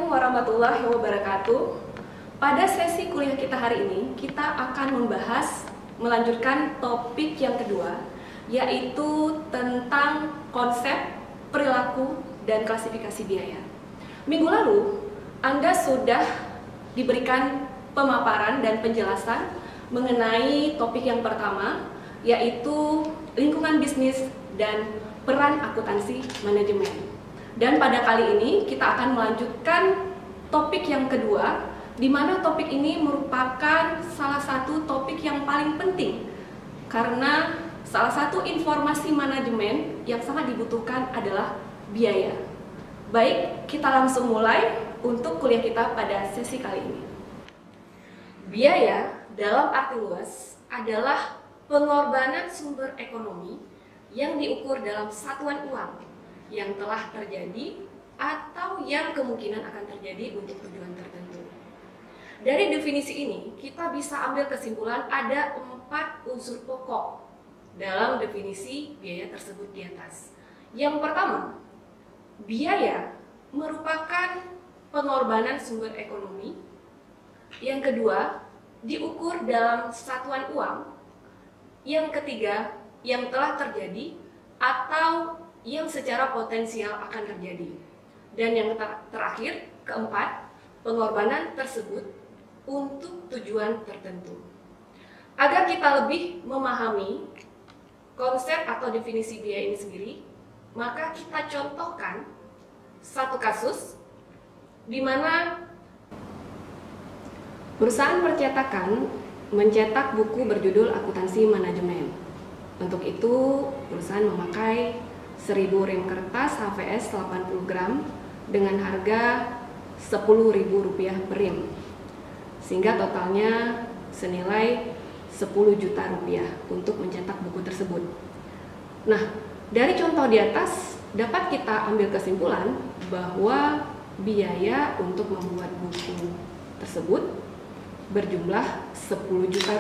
Assalamualaikum warahmatullahi wabarakatuh. Pada sesi kuliah kita hari ini, kita akan melanjutkan topik yang kedua, yaitu tentang konsep, perilaku, dan klasifikasi biaya. Minggu lalu, Anda sudah diberikan pemaparan dan penjelasan mengenai topik yang pertama, yaitu lingkungan bisnis dan peran akuntansi manajemen. Dan pada kali ini kita akan melanjutkan topik yang kedua, di mana topik ini merupakan salah satu topik yang paling penting karena salah satu informasi manajemen yang sangat dibutuhkan adalah biaya. Baik, kita langsung mulai untuk kuliah kita pada sesi kali ini. Biaya dalam arti luas adalah pengorbanan sumber ekonomi yang diukur dalam satuan uang yang telah terjadi atau yang kemungkinan akan terjadi untuk tujuan tertentu. Dari definisi ini, kita bisa ambil kesimpulan ada 4 unsur pokok dalam definisi biaya tersebut di atas. Yang pertama, biaya merupakan pengorbanan sumber ekonomi. Yang kedua, diukur dalam satuan uang. Yang ketiga, yang telah terjadi atau yang secara potensial akan terjadi. Dan yang terakhir, keempat, pengorbanan tersebut untuk tujuan tertentu. Agar kita lebih memahami konsep atau definisi biaya ini sendiri, maka kita contohkan satu kasus di mana perusahaan percetakan mencetak buku berjudul akuntansi manajemen. Untuk itu, perusahaan memakai 1000 rem kertas HVS 80 gram dengan harga Rp10.000 per rem, sehingga totalnya senilai Rp10 juta untuk mencetak buku tersebut. Nah, dari contoh di atas dapat kita ambil kesimpulan bahwa biaya untuk membuat buku tersebut berjumlah Rp10 juta.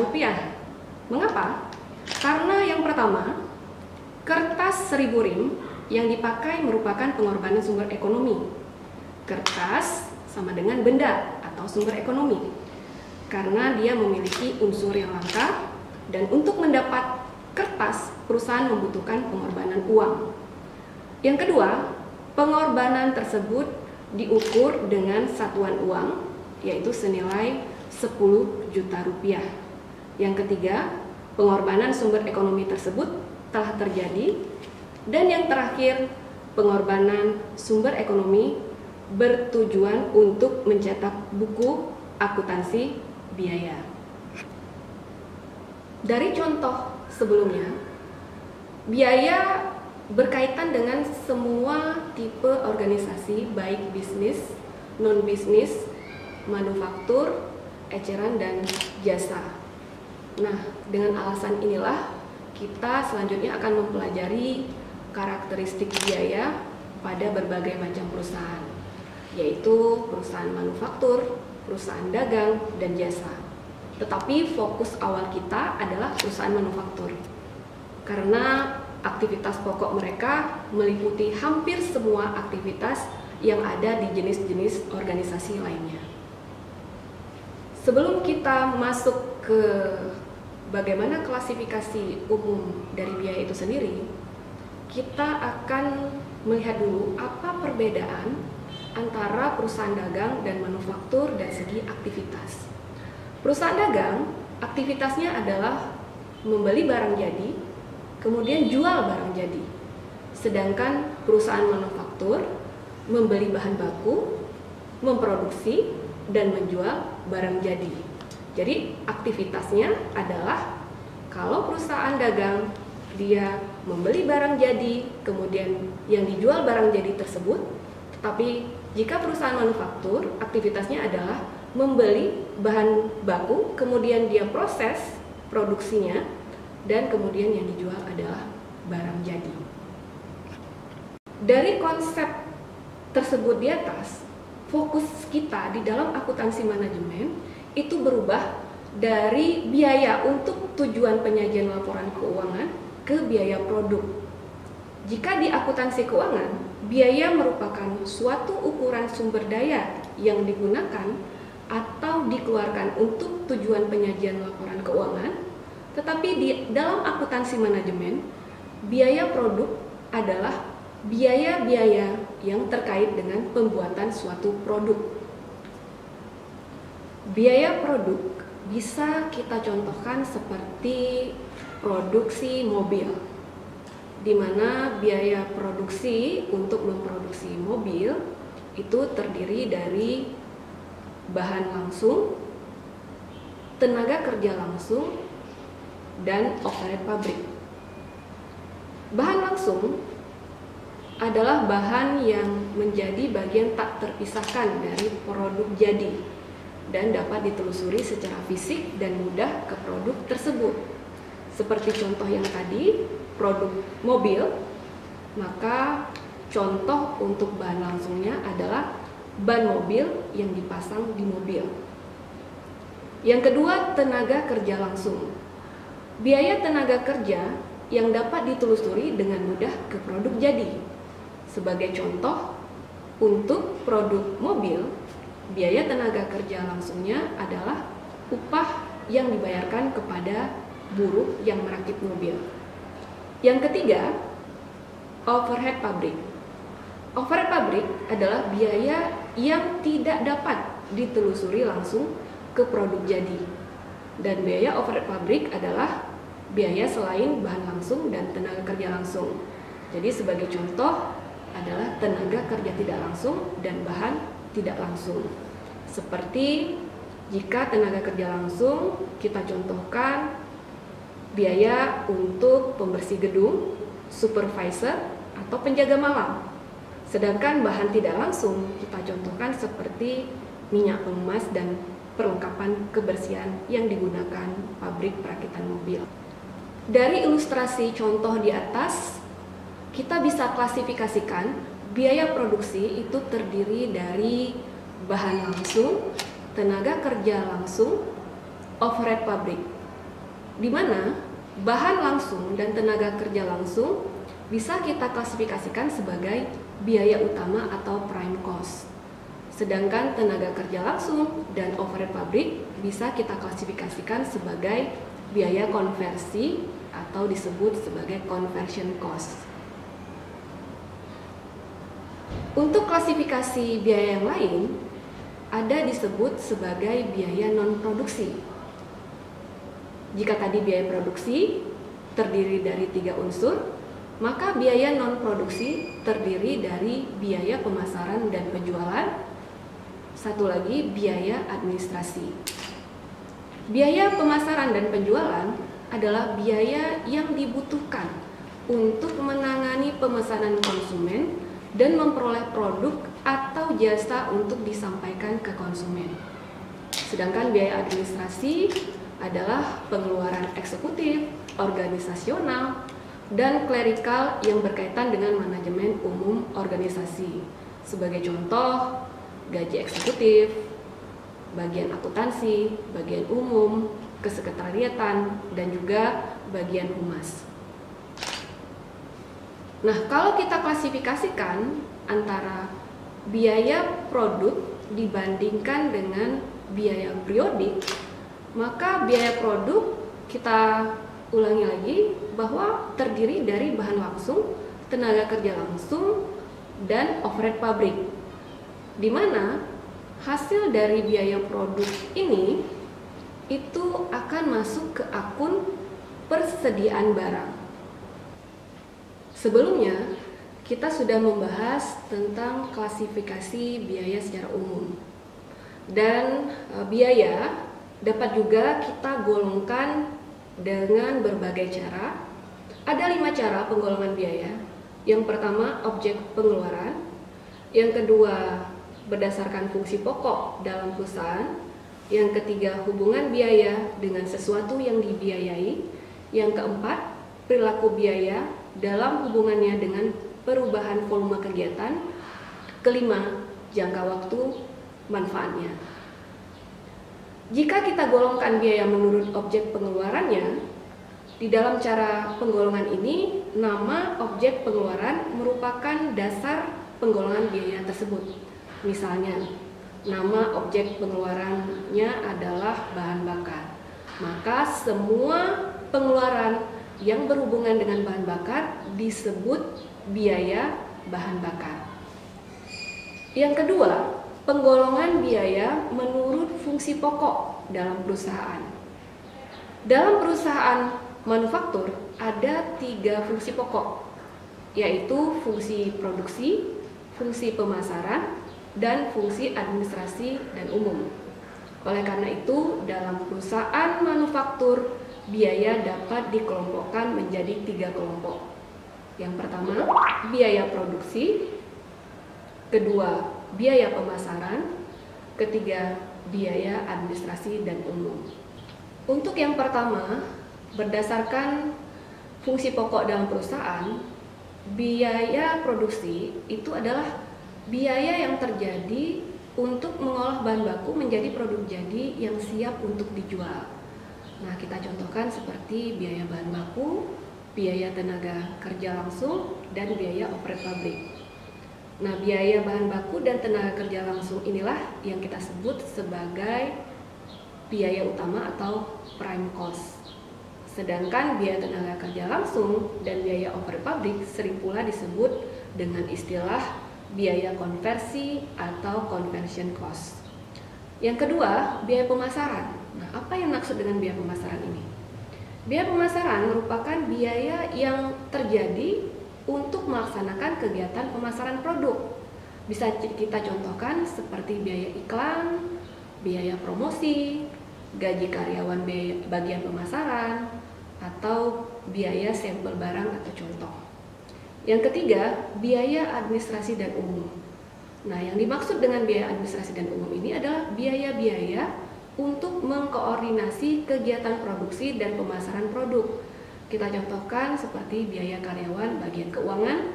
Mengapa? Karena yang pertama, kertas 1000 rem yang dipakai merupakan pengorbanan sumber ekonomi. Kertas sama dengan benda atau sumber ekonomi, karena dia memiliki unsur yang langka, dan untuk mendapat kertas, perusahaan membutuhkan pengorbanan uang. Yang kedua, pengorbanan tersebut diukur dengan satuan uang, yaitu senilai Rp10 juta. Yang ketiga, pengorbanan sumber ekonomi tersebut telah terjadi. Dan yang terakhir, pengorbanan sumber ekonomi bertujuan untuk mencetak buku akuntansi biaya. Dari contoh sebelumnya, biaya berkaitan dengan semua tipe organisasi, baik bisnis, non-bisnis, manufaktur, eceran, dan jasa. Nah, dengan alasan inilah kita selanjutnya akan mempelajari karakteristik biaya pada berbagai macam perusahaan, yaitu perusahaan manufaktur, perusahaan dagang, dan jasa. Tetapi fokus awal kita adalah perusahaan manufaktur, karena aktivitas pokok mereka meliputi hampir semua aktivitas yang ada di jenis-jenis organisasi lainnya. Sebelum kita masuk ke bagaimana klasifikasi umum dari biaya itu sendiri, kita akan melihat dulu apa perbedaan antara perusahaan dagang dan manufaktur dari segi aktivitas. Perusahaan dagang, aktivitasnya adalah membeli barang jadi, kemudian jual barang jadi. Sedangkan perusahaan manufaktur membeli bahan baku, memproduksi, dan menjual barang jadi. Jadi aktivitasnya adalah, kalau perusahaan dagang dia membeli barang jadi, kemudian yang dijual barang jadi tersebut. Tetapi jika perusahaan manufaktur, aktivitasnya adalah membeli bahan baku, kemudian dia proses produksinya, dan kemudian yang dijual adalah barang jadi. Dari konsep tersebut di atas, fokus kita di dalam akuntansi manajemen itu berubah dari biaya untuk tujuan penyajian laporan keuangan ke biaya produk. Jika di akuntansi keuangan, biaya merupakan suatu ukuran sumber daya yang digunakan atau dikeluarkan untuk tujuan penyajian laporan keuangan, tetapi di dalam akuntansi manajemen, biaya produk adalah biaya-biaya yang terkait dengan pembuatan suatu produk. Biaya produk bisa kita contohkan seperti produksi mobil, di mana biaya produksi untuk memproduksi mobil itu terdiri dari bahan langsung, tenaga kerja langsung, dan overhead pabrik. Bahan langsung adalah bahan yang menjadi bagian tak terpisahkan dari produk jadi dan dapat ditelusuri secara fisik dan mudah ke produk tersebut. Seperti contoh yang tadi, produk mobil, maka contoh untuk bahan langsungnya adalah ban mobil yang dipasang di mobil. Yang kedua, tenaga kerja langsung. Biaya tenaga kerja yang dapat ditelusuri dengan mudah ke produk jadi. Sebagai contoh, untuk produk mobil, biaya tenaga kerja langsungnya adalah upah yang dibayarkan kepada buruh yang merakit mobil. Yang ketiga, overhead pabrik. Overhead pabrik adalah biaya yang tidak dapat ditelusuri langsung ke produk jadi. Dan biaya overhead pabrik adalah biaya selain bahan langsung dan tenaga kerja langsung. Jadi sebagai contoh adalah tenaga kerja tidak langsung dan bahan tidak langsung. Seperti jika tenaga kerja langsung kita contohkan biaya untuk pembersih gedung, supervisor, atau penjaga malam. Sedangkan bahan tidak langsung kita contohkan seperti minyak pengemas dan perlengkapan kebersihan yang digunakan pabrik perakitan mobil. Dari ilustrasi contoh di atas, kita bisa klasifikasikan biaya produksi itu terdiri dari bahan langsung, tenaga kerja langsung, overhead pabrik. Di mana bahan langsung dan tenaga kerja langsung bisa kita klasifikasikan sebagai biaya utama atau prime cost. Sedangkan tenaga kerja langsung dan overhead pabrik bisa kita klasifikasikan sebagai biaya konversi atau disebut sebagai conversion cost. Untuk klasifikasi biaya yang lain, ada disebut sebagai biaya non-produksi. Jika tadi biaya produksi terdiri dari 3 unsur, maka biaya non-produksi terdiri dari biaya pemasaran dan penjualan, satu lagi biaya administrasi. Biaya pemasaran dan penjualan adalah biaya yang dibutuhkan untuk menangani pemesanan konsumen dan memperoleh produk atau jasa untuk disampaikan ke konsumen. Sedangkan biaya administrasi adalah pengeluaran eksekutif, organisasional, dan klerikal yang berkaitan dengan manajemen umum organisasi. Sebagai contoh, gaji eksekutif, bagian akuntansi, bagian umum, kesekretariatan, dan juga bagian humas. Nah, kalau kita klasifikasikan antara biaya produk dibandingkan dengan biaya periodik, maka biaya produk kita ulangi lagi bahwa terdiri dari bahan langsung, tenaga kerja langsung, dan overhead pabrik. Di mana hasil dari biaya produk ini itu akan masuk ke akun persediaan barang. Sebelumnya, kita sudah membahas tentang klasifikasi biaya secara umum. Dan biaya dapat juga kita golongkan dengan berbagai cara. Ada 5 cara penggolongan biaya. Yang pertama, objek pengeluaran. Yang kedua, berdasarkan fungsi pokok dalam perusahaan. Yang ketiga, hubungan biaya dengan sesuatu yang dibiayai. Yang keempat, perilaku biaya dalam hubungannya dengan perubahan volume kegiatan. Kelima, jangka waktu manfaatnya. Jika kita golongkan biaya menurut objek pengeluarannya, di dalam cara penggolongan ini, nama objek pengeluaran merupakan dasar penggolongan biaya tersebut. Misalnya, nama objek pengeluarannya adalah bahan bakar. Maka semua pengeluaran yang berhubungan dengan bahan bakar disebut biaya bahan bakar. Yang kedua, penggolongan biaya menurut fungsi pokok dalam perusahaan. Dalam perusahaan manufaktur ada 3 fungsi pokok, yaitu fungsi produksi, fungsi pemasaran, dan fungsi administrasi dan umum. Oleh karena itu, dalam perusahaan manufaktur, biaya dapat dikelompokkan menjadi 3 kelompok. Yang pertama, biaya produksi, kedua, biaya pemasaran, ketiga, biaya administrasi dan umum. Untuk yang pertama, berdasarkan fungsi pokok dalam perusahaan, biaya produksi itu adalah biaya yang terjadi untuk mengolah bahan baku menjadi produk jadi yang siap untuk dijual. Nah, kita contohkan seperti biaya bahan baku, biaya tenaga kerja langsung, dan biaya operate pabrik. Nah, biaya bahan baku dan tenaga kerja langsung inilah yang kita sebut sebagai biaya utama atau prime cost. Sedangkan biaya tenaga kerja langsung dan biaya operate pabrik sering pula disebut dengan istilah biaya konversi atau conversion cost. Yang kedua, biaya pemasaran. Nah, apa yang maksud dengan biaya pemasaran ini? Biaya pemasaran merupakan biaya yang terjadi untuk melaksanakan kegiatan pemasaran produk. Bisa kita contohkan seperti biaya iklan, biaya promosi, gaji karyawan bagian pemasaran, atau biaya sampel barang atau contoh. Yang ketiga, biaya administrasi dan umum. Nah, yang dimaksud dengan biaya administrasi dan umum ini adalah biaya-biaya untuk mengkoordinasi kegiatan produksi dan pemasaran produk. Kita contohkan seperti biaya karyawan bagian keuangan,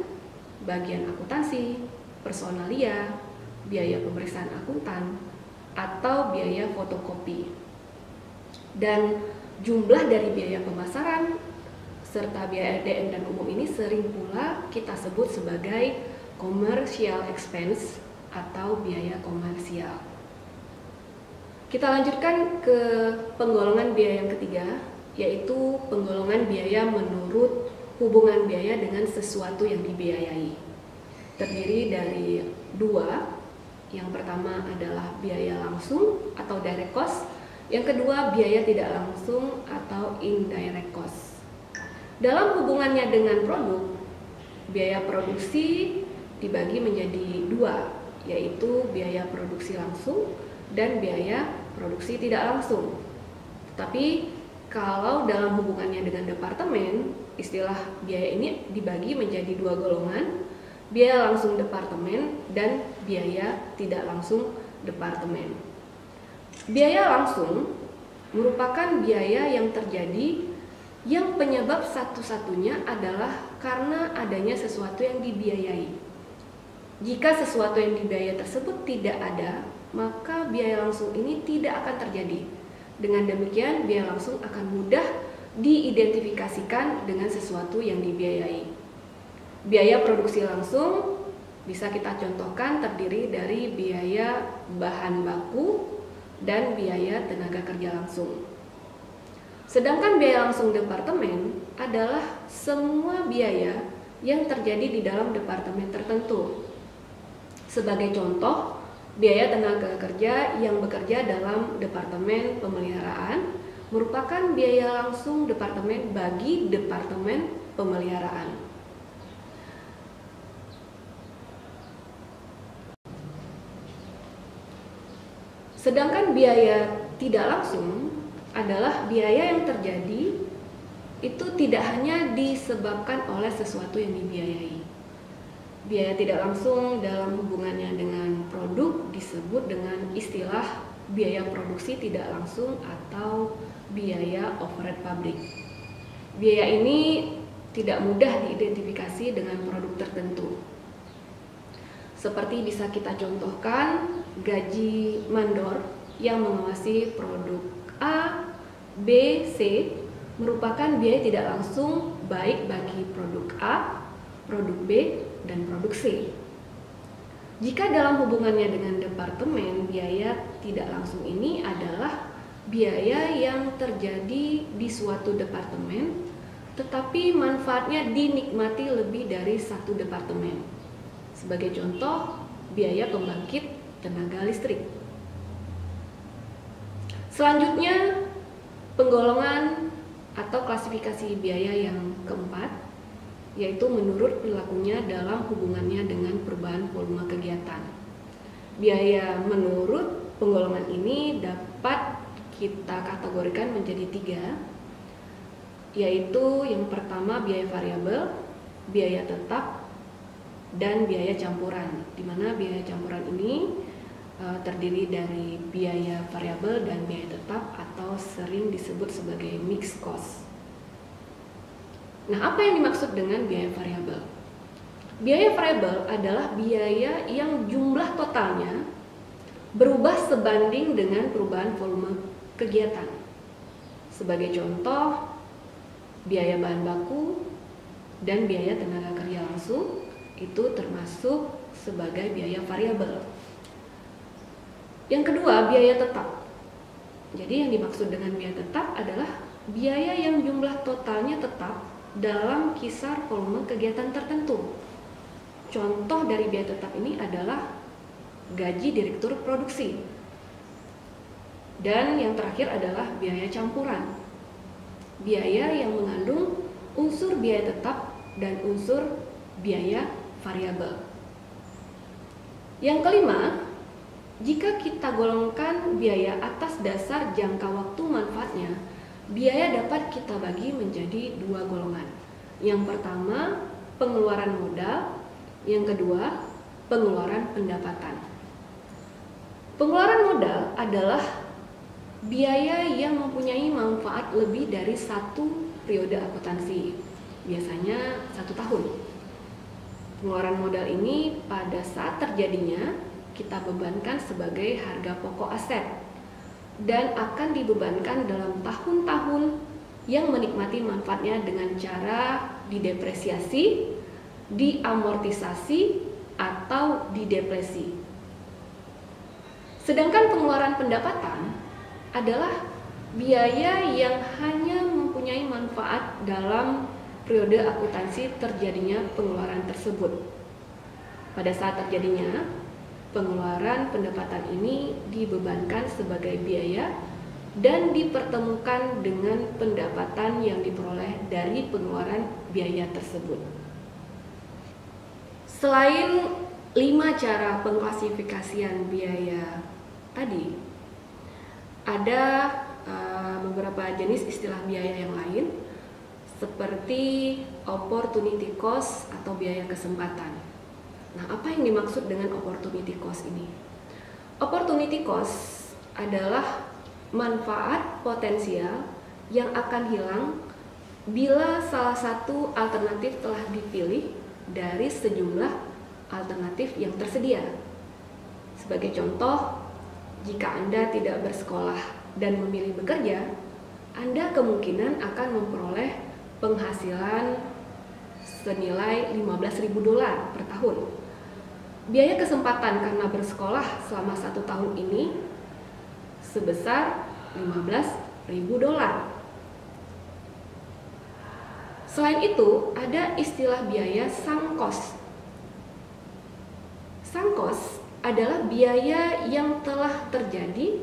bagian akuntansi, personalia, biaya pemeriksaan akuntan, atau biaya fotokopi. Dan jumlah dari biaya pemasaran serta biaya ADM dan umum ini sering pula kita sebut sebagai commercial expense atau biaya komersial. Kita lanjutkan ke penggolongan biaya yang ketiga, yaitu penggolongan biaya menurut hubungan biaya dengan sesuatu yang dibiayai. Terdiri dari 2. Yang pertama adalah biaya langsung atau direct cost. Yang kedua, biaya tidak langsung atau indirect cost. Dalam hubungannya dengan produk, biaya produksi dibagi menjadi 2, yaitu biaya produksi langsung dan biaya produksi tidak langsung. Tapi kalau dalam hubungannya dengan departemen, istilah biaya ini dibagi menjadi 2 golongan, biaya langsung departemen dan biaya tidak langsung departemen. Biaya langsung merupakan biaya yang terjadi yang penyebab satu-satunya adalah karena adanya sesuatu yang dibiayai. Jika sesuatu yang dibiayai tersebut tidak ada, maka biaya langsung ini tidak akan terjadi. Dengan demikian, biaya langsung akan mudah diidentifikasikan dengan sesuatu yang dibiayai. Biaya produksi langsung bisa kita contohkan terdiri dari biaya bahan baku dan biaya tenaga kerja langsung. Sedangkan biaya langsung departemen adalah semua biaya yang terjadi di dalam departemen tertentu. Sebagai contoh, biaya tenaga kerja yang bekerja dalam departemen pemeliharaan merupakan biaya langsung departemen bagi departemen pemeliharaan. Sedangkan biaya tidak langsung adalah biaya yang terjadi itu tidak hanya disebabkan oleh sesuatu yang dibiayai. Biaya tidak langsung dalam hubungannya dengan produk disebut dengan istilah biaya produksi tidak langsung atau biaya overhead pabrik. Biaya ini tidak mudah diidentifikasi dengan produk tertentu. Seperti bisa kita contohkan gaji mandor yang mengawasi produk A, B, C merupakan biaya tidak langsung baik bagi produk A, produk B, dan produk C. Jika dalam hubungannya dengan departemen, biaya tidak langsung ini adalah biaya yang terjadi di suatu departemen, tetapi manfaatnya dinikmati lebih dari satu departemen. Sebagai contoh, biaya pembangkit tenaga listrik. Selanjutnya, penggolongan atau klasifikasi biaya yang keempat, yaitu menurut perilakunya dalam hubungannya dengan perubahan volume kegiatan. Biaya menurut penggolongan ini dapat kita kategorikan menjadi 3, yaitu yang pertama biaya variabel, biaya tetap, dan biaya campuran, di mana biaya campuran ini terdiri dari biaya variabel dan biaya tetap atau sering disebut sebagai mixed cost. Nah, apa yang dimaksud dengan biaya variabel? Biaya variabel adalah biaya yang jumlah totalnya berubah sebanding dengan perubahan volume kegiatan. Sebagai contoh, biaya bahan baku dan biaya tenaga kerja langsung itu termasuk sebagai biaya variabel. Yang kedua, biaya tetap. Jadi yang dimaksud dengan biaya tetap adalah biaya yang jumlah totalnya tetap dalam kisar volume kegiatan tertentu. Contoh dari biaya tetap ini adalah gaji direktur produksi. Dan yang terakhir adalah biaya campuran. Biaya yang mengandung unsur biaya tetap dan unsur biaya variabel. Yang kelima, jika kita golongkan biaya atas dasar jangka waktu manfaatnya, biaya dapat kita bagi menjadi 2 golongan. Yang pertama, pengeluaran modal. Yang kedua, pengeluaran pendapatan. Pengeluaran modal adalah biaya yang mempunyai manfaat lebih dari 1 periode akuntansi, biasanya 1 tahun. Pengeluaran modal ini pada saat terjadinya kita bebankan sebagai harga pokok aset dan akan dibebankan dalam tahun-tahun yang menikmati manfaatnya dengan cara didepresiasi, diamortisasi, atau didepresi. Sedangkan pengeluaran pendapatan adalah biaya yang hanya mempunyai manfaat dalam periode akuntansi terjadinya pengeluaran tersebut. Pada saat terjadinya pengeluaran pendapatan ini dibebankan sebagai biaya dan dipertemukan dengan pendapatan yang diperoleh dari pengeluaran biaya tersebut. Selain 5 cara pengklasifikasian biaya tadi, ada beberapa jenis istilah biaya yang lain seperti opportunity cost atau biaya kesempatan. Nah, apa yang dimaksud dengan opportunity cost ini? Opportunity cost adalah manfaat potensial yang akan hilang bila salah satu alternatif telah dipilih dari sejumlah alternatif yang tersedia. Sebagai contoh, jika Anda tidak bersekolah dan memilih bekerja, Anda kemungkinan akan memperoleh penghasilan senilai $15.000 per tahun. Biaya kesempatan karena bersekolah selama 1 tahun ini sebesar $15.000. Selain itu, ada istilah biaya sunk cost. Sunk cost adalah biaya yang telah terjadi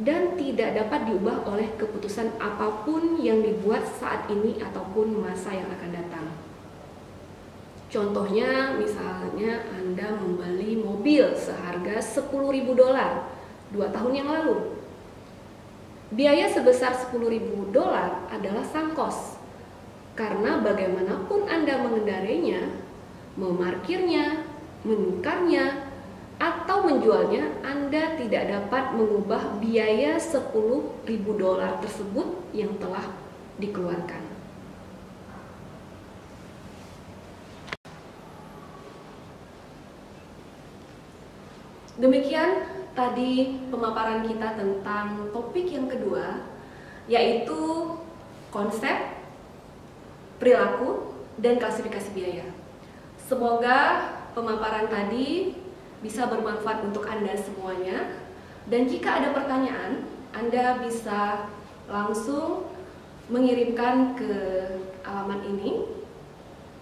dan tidak dapat diubah oleh keputusan apapun yang dibuat saat ini ataupun masa yang akan datang. Contohnya, misalnya Anda membeli mobil seharga $10.000 2 tahun yang lalu. Biaya sebesar $10.000 adalah sunk cost, karena bagaimanapun Anda mengendarainya, memarkirnya, menukarnya, atau menjualnya, Anda tidak dapat mengubah biaya $10.000 tersebut yang telah dikeluarkan. Demikian tadi pemaparan kita tentang topik yang kedua, yaitu konsep, perilaku, dan klasifikasi biaya. Semoga pemaparan tadi bisa bermanfaat untuk Anda semuanya. Dan jika ada pertanyaan, Anda bisa langsung mengirimkan ke alamat ini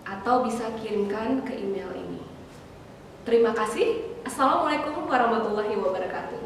atau bisa kirimkan ke email ini. Terima kasih. Assalamualaikum warahmatullahi wabarakatuh.